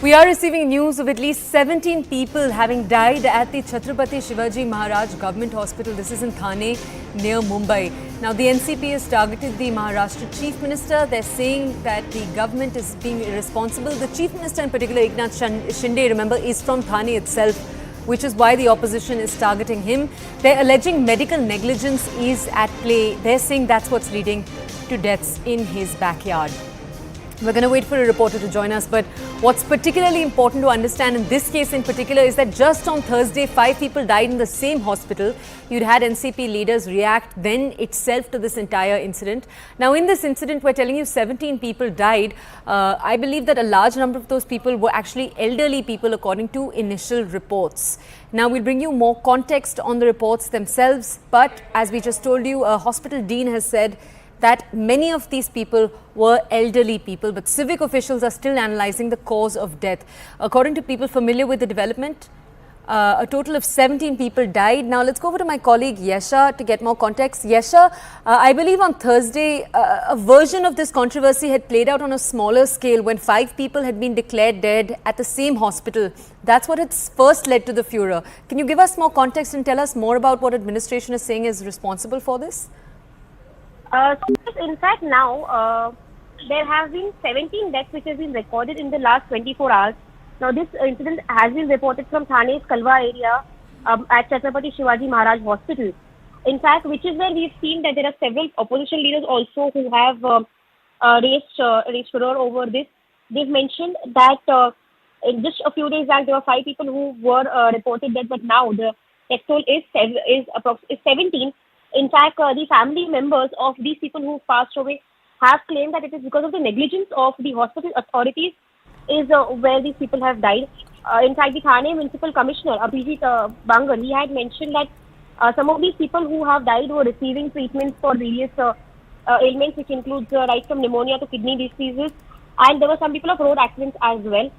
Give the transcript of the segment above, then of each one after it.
We are receiving news of at least 17 people having died at the Chhatrapati Shivaji Maharaj Government Hospital. This is in Thane, near Mumbai. Now, the NCP has targeted the Maharashtra Chief Minister. They're saying that the government is being irresponsible. The Chief Minister in particular, Eknath Shinde, remember, is from Thane itself, which is why the opposition is targeting him. They're alleging medical negligence is at play. They're saying that's what's leading to deaths in his backyard. We're going to wait for a reporter to join us, but what's particularly important to understand in this case in particular is that just on Thursday, 5 people died in the same hospital. You'd had NCP leaders react then itself to this entire incident. Now, in this incident, we're telling you 17 people died. I believe that a large number of those people were actually elderly people, according to initial reports. Now, we'll bring you more context on the reports themselves, but as we just told you, a hospital dean has said that many of these people were elderly people, but civic officials are still analyzing the cause of death. According to people familiar with the development, a total of 17 people died. Now, let's go over to my colleague Yesha to get more context. Yesha, I believe on Thursday, a version of this controversy had played out on a smaller scale when 5 people had been declared dead at the same hospital. That's what it's first led to the furor. Can you give us more context and tell us more about what administration is saying is responsible for this? In fact, now there have been 17 deaths which have been recorded in the last 24 hours. Now, this incident has been reported from Thane's Kalwa area at Chhatrapati Shivaji Maharaj Hospital. In fact, which is where we've seen that there are several opposition leaders also who have raised furor over this. They've mentioned that in just a few days back there were 5 people who were reported dead, but now the death toll is 17. In fact, the family members of these people who passed away have claimed that it is because of the negligence of the hospital authorities is where these people have died. In fact, the Thane Municipal Commissioner, Bangal, he had mentioned that some of these people who have died were receiving treatments for various ailments, which includes right from pneumonia to kidney diseases, and there were some people of road accidents as well.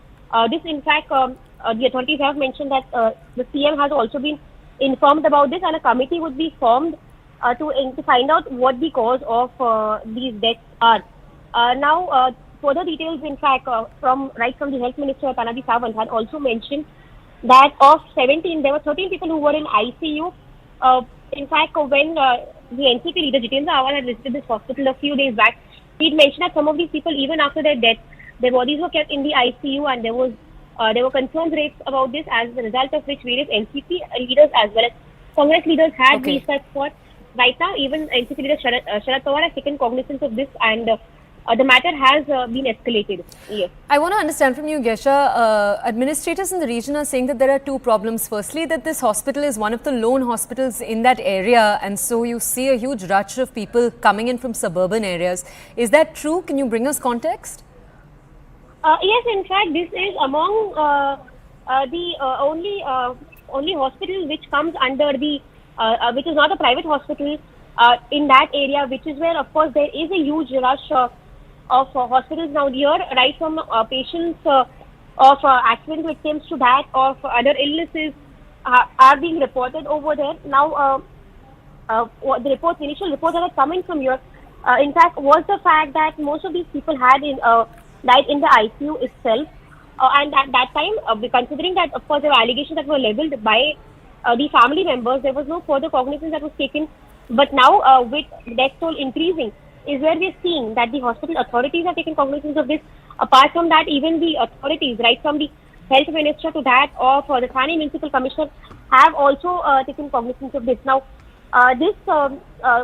This, in fact, the authorities have mentioned that the CM has also been informed about this, and a committee would be formed to find out what the cause of these deaths are. Now, further details, in fact, from the Health Minister, Tanadi Sawant, had also mentioned that of 17, there were 13 people who were in ICU. In fact, when the NCP leader, Jitendra Awal, had visited this hospital a few days back, he mentioned that some of these people, even after their death, their bodies were kept in the ICU, and there were concerns raised about this, as a result of which various NCP leaders as well as Congress leaders had reached that spot. Right now, even NCP leader Sharad Pawar has taken cognizance of this, and the matter has been escalated. Yes. I want to understand from you, Gesha, administrators in the region are saying that there are 2 problems. Firstly, that this hospital is one of the lone hospitals in that area, and so you see a huge rush of people coming in from suburban areas. Is that true? Can you bring us context? Yes, in fact, this is among the only hospital which comes under the which is not a private hospital in that area, which is where, of course, there is a huge rush of hospitals now here, right from patients of accident victims to that of other illnesses are being reported over there. Now, the initial reports that are coming from here, in fact, was the fact that most of these people had died in the ICU itself. And at that time, considering that, of course, there were allegations that were leveled by the family members, there was no further cognizance that was taken. But now, with death toll increasing, is where we're seeing that the hospital authorities have taken cognizance of this. Apart from that, even the authorities, right from the health minister to that of the Thane Municipal Commissioner, have also taken cognizance of this. Now,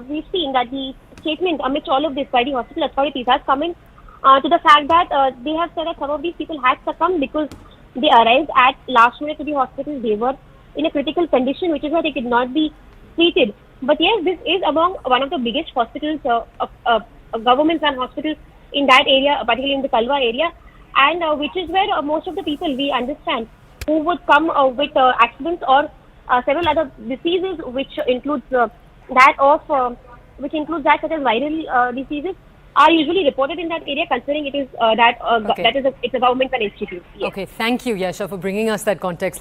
we've seen that the statement amidst all of this by the hospital authorities has come in to the fact that they have said that some of these people had succumbed because they arrived at last minute to the hospital. They were in a critical condition, which is why they could not be treated. But yes, this is among one of the biggest hospitals, government-run hospitals in that area, particularly in the Kalwa area, and which is where most of the people, we understand, who would come with accidents or several other diseases, which includes that such as viral diseases, are usually reported in that area, considering it is it's a government-run institute. Yes. Okay, thank you, Yasha, for bringing us that context.